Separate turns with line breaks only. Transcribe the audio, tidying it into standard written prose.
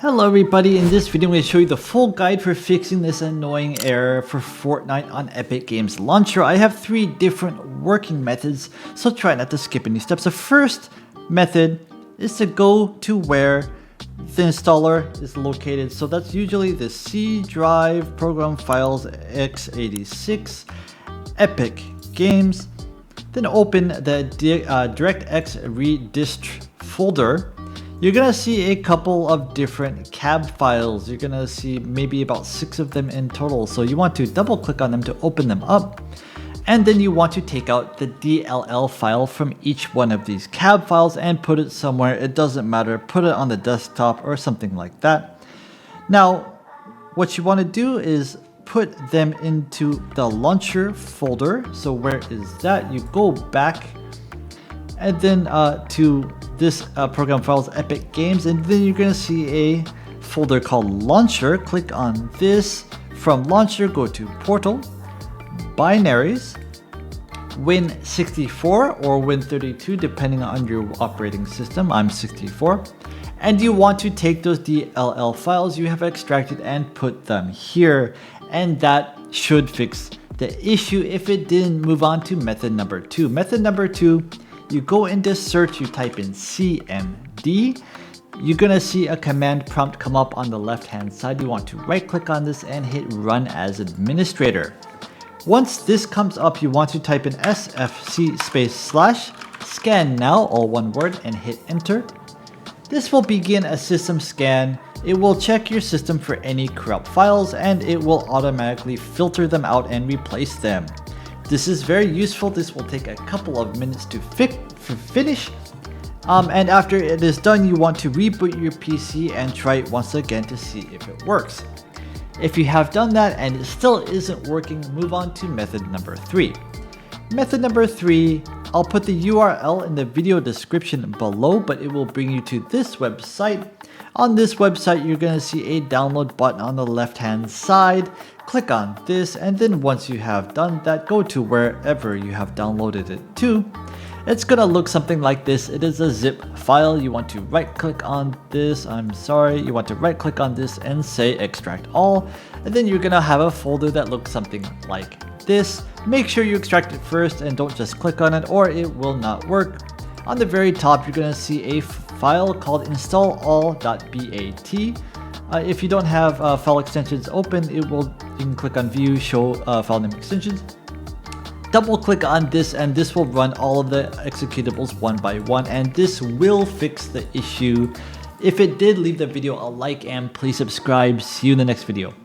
Hello everybody, in this video I'm going to show you the full guide for fixing this annoying error for Fortnite on Epic Games Launcher. I have 3 different working methods, so try not to skip any steps. The first method is to go to where the installer is located. So that's usually the C drive program files x86 Epic Games. Then open the DirectX redist folder. You're gonna see a couple of different cab files. You're gonna see maybe about 6 of them in total. So you want to double click on them to open them up. And then you want to take out the DLL file from each one of these cab files and put it somewhere. It doesn't matter. Put it on the desktop or something like that. Now, what you want to do is put them into the launcher folder. So where is that? You go back and then to this program files Epic Games, and then you're going to see a folder called Launcher. Click on this. From Launcher, go to Portal, Binaries, Win64 or Win32 depending on your operating system. I'm 64. And you want to take those DLL files you have extracted and put them here, and that should fix the issue if it didn't move on to method number 2. Method number 2, you go into search, you type in CMD. You're gonna see a command prompt come up on the left hand side. You want to right click on this and hit run as administrator. Once this comes up, you want to type in sfc / scan now, all one word, and hit enter. This will begin a system scan. It will check your system for any corrupt files and it will automatically filter them out and replace them. This is very useful. This will take a couple of minutes to finish. And after it is done, you want to reboot your PC and try it once again to see if it works. If you have done that and it still isn't working, move on to method number 3. Method number 3, I'll put the URL in the video description below, but it will bring you to this website. On this website, you're going to see a download button on the left hand side. Click on this, and then once you have done that, go to wherever you have downloaded it to. It's going to look something like this. It is a zip file. You want to right click on this. You want to right click on this and say extract all. And then you're going to have a folder that looks something like this. Make sure you extract it first and don't just click on it or it will not work. On the very top, you're going to see a file called installall.bat. If you don't have file extensions open, you can click on view, show file name extensions. Double click on this and this will run all of the executables one by one, and this will fix the issue. If it did, leave the video a like and please subscribe. See you in the next video.